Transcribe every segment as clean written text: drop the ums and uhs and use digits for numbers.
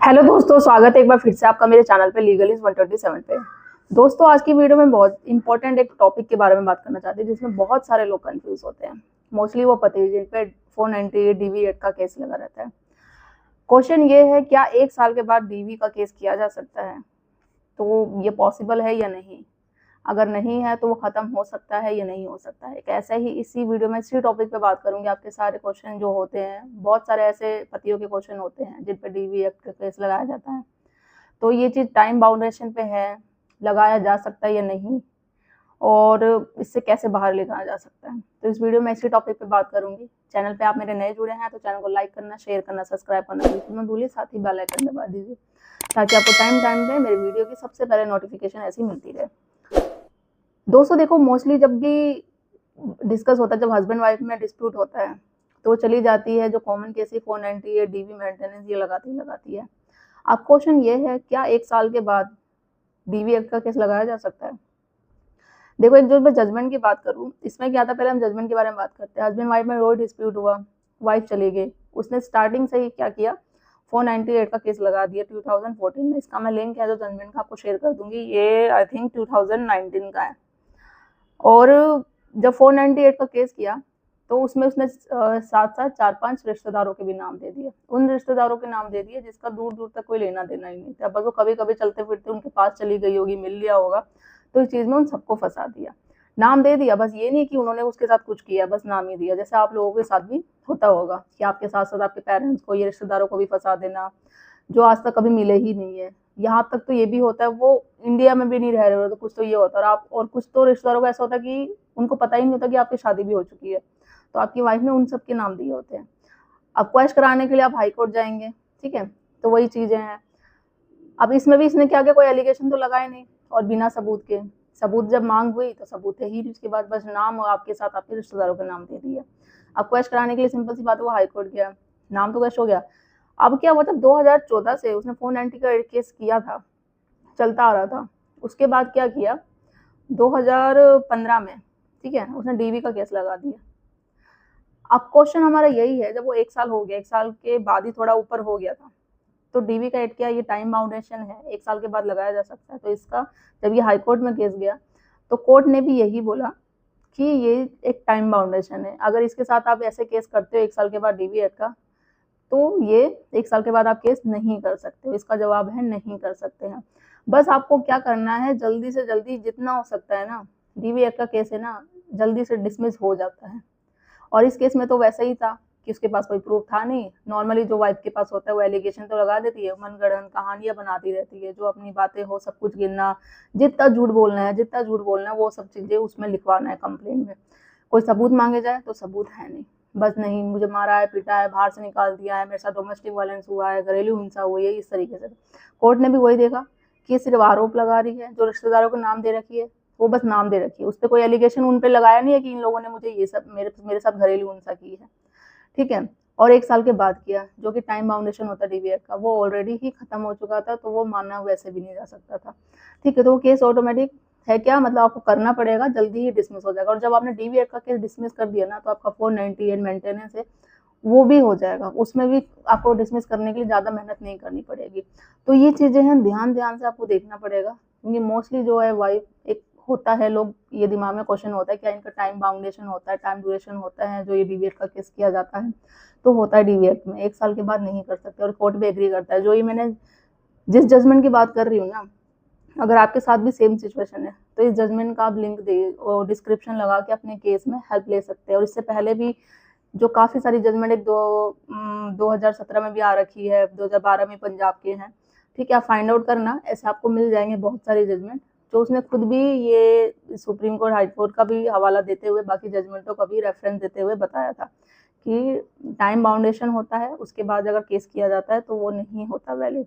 Hello दोस्तों, स्वागत है एक बार फिर से आपका मेरे चैनल पे लीगलिस्ट 127 पे। दोस्तों, आज की वीडियो में बहुत इंपॉर्टेंट एक टॉपिक के बारे में बात करना चाहते हैं जिसमें बहुत सारे लोग कंफ्यूज होते हैं। मोस्टली वो पति जिन पे 498 डीवी एक्ट का केस लगा रहता है। क्वेश्चन ये है, क्या 1 साल के बाद डीवी का केस किया जा सकता है? तो ये पॉसिबल है या नहीं? अगर नहीं है तो वो खत्म हो सकता है या नहीं हो सकता है? एक ऐसा ही इसी वीडियो में इसी टॉपिक पे बात करूंगी। आपके सारे क्वेश्चन जो होते हैं, बहुत सारे ऐसे पतियों के क्वेश्चन होते हैं जिन पे डीवी एक्ट का केस लगाया जाता है। तो ये चीज़ टाइम बाउंडेशन पे है, लगाया जा सकता है या नहीं, और इससे कैसे बाहर लेकर जा सकता है। तो इस वीडियो में इसी टॉपिक पे बात करूंगी। चैनल पे आप मेरे नए जुड़े हैं तो चैनल को लाइक करना, शेयर करना, सब्सक्राइब करना बिल्कुल मत भूलिए। साथ ही बेल आइकन दबा दीजिए ताकि आपको टाइम टाइम पे मेरे वीडियो की सबसे पहले नोटिफिकेशन ऐसी मिलती रहे। दोस्तों देखो, मोस्टली जब भी डिस्कस होता है, जब हस्बैंड वाइफ में डिस्प्यूट होता है तो चली जाती है जो कॉमन केस ही 498 डीवी मेंटेनेंस ये लगाती है। अब क्वेश्चन ये है, क्या 1 साल के बाद डीवी एक्ट का केस लगाया जा सकता है? देखो, एक जो मैं जजमेंट की बात करूं, इसमें क्या था, पहले हम जजमेंट के बारे में बात करते हैं। हस्बैंड वाइफ में रोड डिस्प्यूट हुआ, वाइफ चली गई, उसने स्टार्टिंग से ही क्या किया, 498 का केस लगा दिया 2014 में। इसका मैं लिंक है जो जजमेंट का आपको शेयर कर दूंगी। ये आई थिंक 2019 का है। और जब 498 का केस किया तो उसमें उसने साथ साथ 4-5 रिश्तेदारों के भी नाम दे दिए। उन रिश्तेदारों के नाम दे दिए जिसका दूर दूर तक कोई लेना देना ही नहीं था, बस वो कभी कभी चलते फिरते उनके पास चली गई होगी, मिल लिया होगा। तो इस चीज में उन सबको फंसा दिया, नाम दे दिया। बस ये नहीं कि उन्होंने उसके साथ कुछ किया, बस नाम ही दिया। जैसे आप लोगों के साथ भी होता होगा कि आपके साथ साथ आपके पेरेंट्स को, ये रिश्तेदारों को भी फंसा देना जो आज तक कभी मिले ही नहीं है। यहाँ तक तो ये भी होता है, वो इंडिया में भी नहीं रह रहे हो तो कुछ तो ये होता है। और कुछ तो रिश्तेदारों को ऐसा होता है कि उनको पता ही नहीं होता कि आपकी शादी भी हो चुकी है, तो आपकी वाइफ ने उन सब के नाम दिए होते हैं। अब क्वेश कराने के लिए आप हाई कोर्ट जाएंगे, ठीक है, तो वही चीजें हैं। अब इसमें भी इसने क्या किया, कोई एलिगेशन तो लगाए नहीं, और बिना सबूत के, सबूत जब मांग हुई तो सबूत है ही नहीं, उसके बाद बस नाम और आपके साथ आपके रिश्तेदारों के नाम दे दिए। अब क्वेश कराने के लिए सिंपल सी बात है, वो हाई कोर्ट गया, नाम तो क्वेश हो गया। अब क्या हुआ, जब 2014 से उसने 490 का केस किया था, चलता आ रहा था, उसके बाद क्या किया, 2015 में, ठीक है, उसने डीवी का केस लगा दिया। अब क्वेश्चन हमारा यही है, जब वो 1 साल हो गया, 1 साल के बाद ही थोड़ा ऊपर हो गया था, तो डीवी का एड क्या, ये टाइम बाउंडेशन है, 1 साल के बाद लगाया जा सकता है। तो इसका जब ये हाई कोर्ट में केस गया तो कोर्ट ने भी यही बोला कि ये एक टाइम बाउंडेशन है। अगर इसके साथ आप ऐसे केस करते हो 1 साल के बाद डीवी एक्ट का, तो ये 1 साल के बाद आप केस नहीं कर सकते हो। इसका जवाब है नहीं कर सकते हैं। बस आपको क्या करना है, जल्दी से जल्दी जितना हो सकता है ना, डीवी एक्ट का केस है ना, जल्दी से डिसमिस हो जाता है। और इस केस में तो वैसा ही था कि उसके पास कोई प्रूफ था नहीं। नॉर्मली जो वाइफ के पास होता है वो एलिगेशन तो लगा देती है, मनगढ़ंत कहानियां बनाती रहती है, जो अपनी बातें हो सब कुछ गिनना, जितना झूठ बोलना है, जितना झूठ बोलना है वो सब चीजें उसमें लिखवाना है कंप्लेन में। कोई सबूत मांगे जाए तो सबूत है नहीं, बस नहीं मुझे मारा है, पीटा है, बाहर से निकाल दिया है, मेरे साथ डोमेस्टिक वायलेंस हुआ है, घरेलू हिंसा हुई है, इस तरीके से। कोर्ट ने भी वही देखा कि सिर्फ आरोप लगा रही है, जो रिश्तेदारों को नाम दे रखी है वो बस नाम दे रखी है, उस पर कोई एलिगेशन उन पे लगाया नहीं है कि इन लोगों ने मुझे ये सब मेरे साथ घरेलू हिंसा की है, ठीक है। और 1 साल के बाद किया, जो कि टाइम बाउंडेशन होता है डीवीएफ का, वो ऑलरेडी ही खत्म हो चुका था, तो वो मानना वैसे भी नहीं जा सकता था, ठीक है। तो वो केस ऑटोमेटिक है, क्या मतलब आपको करना पड़ेगा, जल्दी ही डिसमिस हो जाएगा। और जब आपने डीवीएफ का केस डिसमिस कर दिया ना, तो आपका 498 मेंटेनेंस है वो भी हो जाएगा, उसमें भी आपको डिसमिस करने के लिए ज़्यादा मेहनत नहीं करनी पड़ेगी। तो ये चीज़ें हैं, ध्यान ध्यान से आपको देखना पड़ेगा, क्योंकि मोस्टली जो है वाइफ एक होता है, लोग ये दिमाग में क्वेश्चन होता है क्या इनका टाइम बाउंडेशन होता है, टाइम ड्यूरेशन होता है, जो ये डीवीएफ का केस किया जाता है तो होता है डीवीएफ में 1 साल के बाद नहीं कर सकते, और कोर्ट भी एग्री करता है। जो ये मैंने जिस जजमेंट की बात कर रही हूँ ना, अगर आपके साथ भी सेम सिचुएशन है तो इस जजमेंट का आप लिंक दे और डिस्क्रिप्शन लगा के अपने केस में हेल्प ले सकते हैं। और इससे पहले भी जो काफ़ी सारी जजमेंट, एक 2017 में भी आ रखी है, 2012 में पंजाब के हैं, ठीक है, आप फाइंड आउट करना, ऐसे आपको मिल जाएंगे बहुत सारी जजमेंट, जो उसने खुद भी ये सुप्रीम कोर्ट, हाई कोर्ट का भी हवाला देते हुए, बाकी जजमेंटों का भी रेफरेंस देते हुए बताया था कि टाइम बाउंडेशन होता है, उसके बाद अगर केस किया जाता है तो वो नहीं होता वैलिड।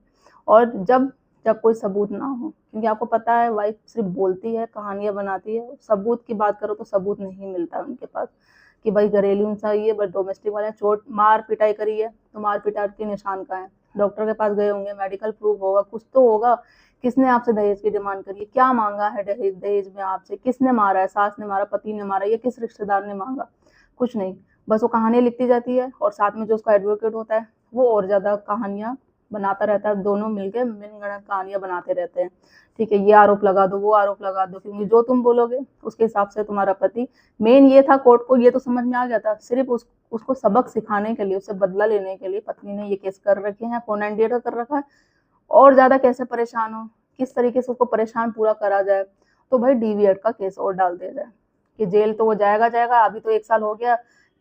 और जब जब कोई सबूत ना हो, क्योंकि आपको पता है वाइफ सिर्फ बोलती है, कहानियां बनाती है, सबूत की बात करो तो सबूत नहीं मिलता उनके पास कि भाई घरेलू हिंसा हुई है, बट डोमेस्टिक वाले चोट मार पिटाई करी है, तो मार पिटाई के निशान कहाँ है, डॉक्टर के पास गए होंगे, मेडिकल प्रूफ होगा, कुछ तो होगा, किसने आपसे दहेज की डिमांड करी है, क्या मांगा है दहेज में आपसे, किसने मारा है, सास ने मारा, पति ने मारा, या किस रिश्तेदार ने मांगा, कुछ नहीं। बस वो कहानियां लिखती जाती है, और साथ में जो उसका एडवोकेट होता है वो और ज्यादा कहानियां बनाता रहता है, दोनों मिलके मनगढ़ंत कहानियां बनाते रहते हैं। ठीक है, ये आरोप लगा दो, वो आरोप लगा दो, क्योंकि जो तुम बोलोगे उसके हिसाब से तुम्हारा पति। मेन ये था, कोर्ट को ये तो समझ में आ गया था, सिर्फ उसको सबक सिखाने के लिए, उससे बदला लेने के लिए पत्नी ने ये केस कर रखे हैं, फोन एंड डेटा कर रखा है। और ज्यादा कैसे परेशान हो, किस तरीके से उसको परेशान पूरा करा जाए, तो भाई डीवीएड का केस और डाल दिया जाए कि जेल तो वो जाएगा जाएगा। अभी तो 1 साल हो गया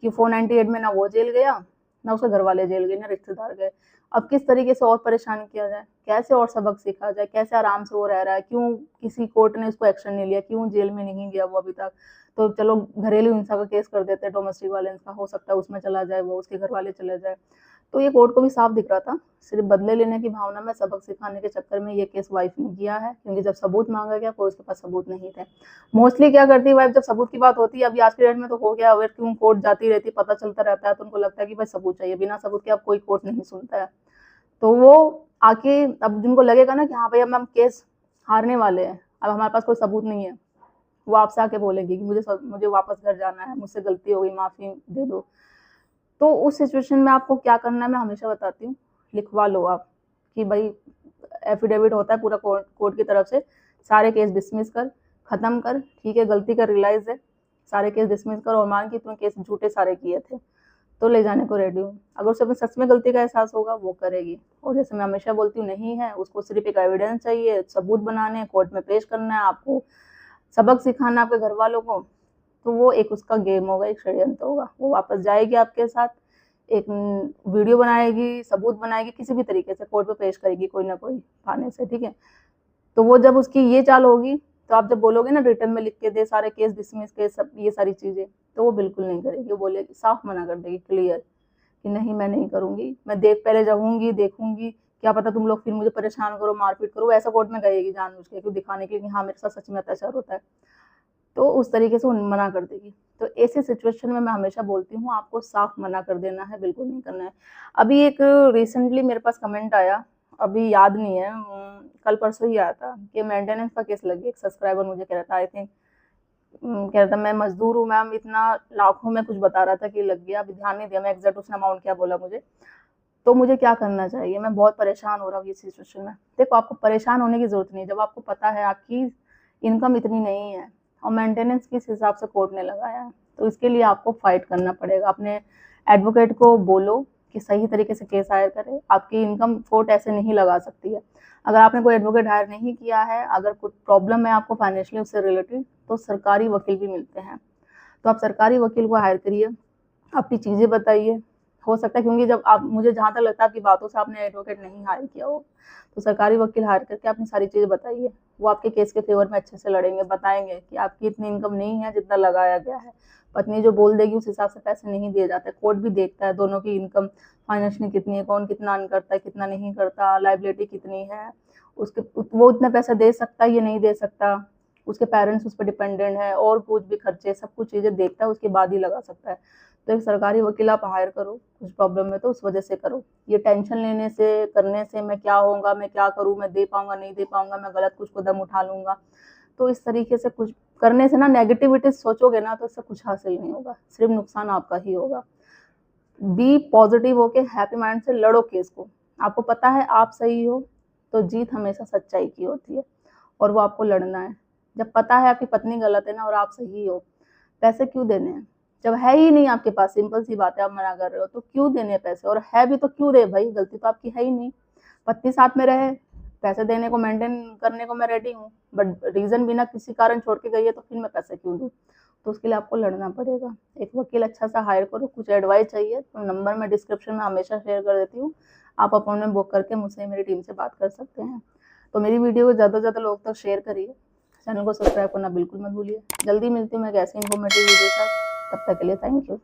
कि 498 में ना वो जेल गया, ना उसके घर वाले जेल गए, ना रिश्तेदार गए। अब किस तरीके से और परेशान किया जाए, कैसे और सबक सीखा जाए, कैसे आराम से वो रह रहा है, क्यों किसी कोर्ट ने उसको एक्शन नहीं लिया, क्यों जेल में नहीं गया वो अभी तक। तो चलो घरेलू हिंसा का केस कर देते हैं, डोमेस्टिक वायलेंस का, हो सकता है उसमें चला जाए वो, उसके घर वाले चले जाए। तो ये कोर्ट को भी साफ दिख रहा था, सिर्फ बदले लेने की भावना में, सबक सिखाने के चक्कर में ये केस वाइफ ने किया है, क्योंकि जब सबूत मांगा गया कोई उसके पास सबूत नहीं थे। मोस्टली क्या करती है वाइफ, जब सबूत की बात होती है, अभी आज के डेट में तो हो गया अवेयर, क्यों कोर्ट जाती रहती, पता चलता रहता है, तो उनको लगता है कि भाई सबूत चाहिए, बिना सबूत के अब कोई कोर्ट नहीं सुनता है। तो वो आके, अब जिनको लगेगा ना कि हाँ भाई अब हम केस हारने वाले हैं, अब हमारे पास कोई सबूत नहीं है, वो आपसे आके बोलेगी कि मुझे वापस घर जाना है, मुझसे गलती हो गई, माफी दे दो। तो उस सिचुएशन में आपको क्या करना है, मैं हमेशा बताती हूँ, लिखवा लो आप कि भाई एफिडेविट होता है पूरा कोर्ट की तरफ से, सारे केस डिसमिस कर, खत्म कर, ठीक है, गलती का रियलाइज है, सारे केस डिसमिस कर, और मान कि तुमने केस झूठे सारे किए थे, तो ले जाने को रेडी हूँ। अगर उसे अपने सच में गलती का एहसास होगा वो करेगी। और जैसे मैं हमेशा बोलती हूँ, नहीं है, उसको सिर्फ एक एविडेंस चाहिए, सबूत बनाने, कोर्ट में पेश करना है, आपको सबक सिखाना आपके घर वालों को, तो वो एक उसका गेम होगा, एक षड्यंत्र होगा। वो वापस जाएगी आपके साथ, एक वीडियो बनाएगी, सबूत बनाएगी, किसी भी तरीके से कोर्ट में पेश करेगी कोई ना कोई बहाने से, ठीक है। तो वो जब उसकी ये चाल होगी, तो आप जब बोलोगे ना रिटर्न में लिख के दे सारे केस डिसमिस के, सब ये सारी चीजें, तो वो बिल्कुल नहीं करेगी। वो बोलेगी, साफ मना कर देगी, क्लियर कि नहीं मैं नहीं करूंगी, मैं पहले जाऊंगी, देखूंगी, क्या पता तुम लोग फिर मुझे परेशान करो, मारपीट करो, ऐसा कोर्ट में गएगी जानबूझ के, क्यों दिखाने के लिए कि हाँ मेरे साथ सच में अत्याचार होता है। तो उस तरीके से वो मना कर देगी। तो ऐसे सिचुएशन में मैं हमेशा बोलती हूँ, आपको साफ मना कर देना है, बिल्कुल नहीं करना है। अभी एक रिसेंटली मेरे पास कमेंट आया, अभी याद नहीं है, कल परसों ही आया था कि मेंटेनेंस का केस लग गया। एक सब्सक्राइबर मुझे कह रहा था, आई थिंक कह रहा था मैं मजदूर हूँ मैम, इतना लाखों में कुछ बता रहा था कि लग गया, अभी ध्यान नहीं दिया मैं एग्जैक्ट उसने अमाउंट क्या बोला मुझे। तो मुझे क्या करना चाहिए, मैं बहुत परेशान हो रहा हूँ ये सिचुएशन में। देखो, आपको परेशान होने की जरूरत नहीं, जब आपको पता है आपकी इनकम इतनी नहीं है और मेंटेनेंस किस हिसाब से कोर्ट ने लगाया है, तो इसके लिए आपको फाइट करना पड़ेगा। अपने एडवोकेट को बोलो कि सही तरीके से केस हायर करे, आपकी इनकम कोर्ट ऐसे नहीं लगा सकती है। अगर आपने कोई एडवोकेट हायर नहीं किया है, अगर कुछ प्रॉब्लम है आपको फाइनेंशियली उससे रिलेटेड, तो सरकारी वकील भी मिलते हैं, तो आप सरकारी वकील को हायर करिए, अपनी चीज़ें बताइए। हो सकता है, क्योंकि जब आप, मुझे जहाँ तक लगता है आपकी बातों से आपने एडवोकेट नहीं हायर किया हो, तो सरकारी वकील हायर करके अपनी सारी चीज़ें बताइए। वो आपके केस के फेवर में अच्छे से लड़ेंगे, बताएंगे कि आपकी इतनी इनकम नहीं है जितना लगाया गया है। पत्नी जो बोल देगी उस हिसाब से पैसे नहीं दिए जाते, कोर्ट भी देखता है दोनों की इनकम फाइनेंशियली कितनी है, कौन कितना अर्न करता है, कितना नहीं करता, लाइबिलिटी कितनी है, उसके वो इतना पैसा दे सकता है या नहीं दे सकता, उसके पेरेंट्स उस पर डिपेंडेंट है, और कुछ भी खर्चे, सब कुछ चीज़ें देखता है, उसके बाद ही लगा सकता है। तो एक सरकारी वकील आप हायर करो, कुछ प्रॉब्लम है तो उस वजह से करो। ये टेंशन लेने से, करने से, मैं क्या होगा, मैं क्या करूँ, मैं दे पाऊंगा नहीं दे पाऊंगा, मैं गलत कुछ कदम उठा लूंगा, तो इस तरीके से कुछ करने से ना, नेगेटिविटी सोचोगे ना, तो इससे कुछ हासिल नहीं होगा, सिर्फ नुकसान आपका ही होगा। बी पॉजिटिव होके हैप्पी माइंड से लड़ो केस को। आपको पता है आप सही हो, तो जीत हमेशा सच्चाई की होती है, और वो आपको लड़ना है। जब पता है आपकी पत्नी गलत है ना और आप सही हो, पैसे क्यों देने हैं, जब है ही नहीं आपके पास, सिंपल सी बात है, आप मना कर रहे हो तो क्यों देने पैसे, और है भी तो क्यों दे भाई, गलती तो आपकी है ही नहीं। पत्नी साथ में रहे, पैसे देने को, मेंटेन करने को मैं रेडी हूँ, बट रीजन बिना किसी कारण छोड़ के गई है, तो फिर मैं पैसे क्यों दूँ। तो उसके लिए आपको लड़ना पड़ेगा। एक वकील अच्छा सा हायर करो। कुछ एडवाइस चाहिए तो नंबर मैं डिस्क्रिप्शन में हमेशा शेयर कर देती हूँ, आप अपॉइंटमेंट बुक करके मुझसे, मेरी टीम से बात कर सकते हैं। तो मेरी वीडियो को ज़्यादा से ज़्यादा लोग तक शेयर करिए, चैनल को सब्सक्राइब करना बिल्कुल मत भूलिए। जल्दी मिलती हूँ मैं एक ऐसी इन्फॉर्मेटिव वीडियो के साथ, तब तक के लिए थैंक यू।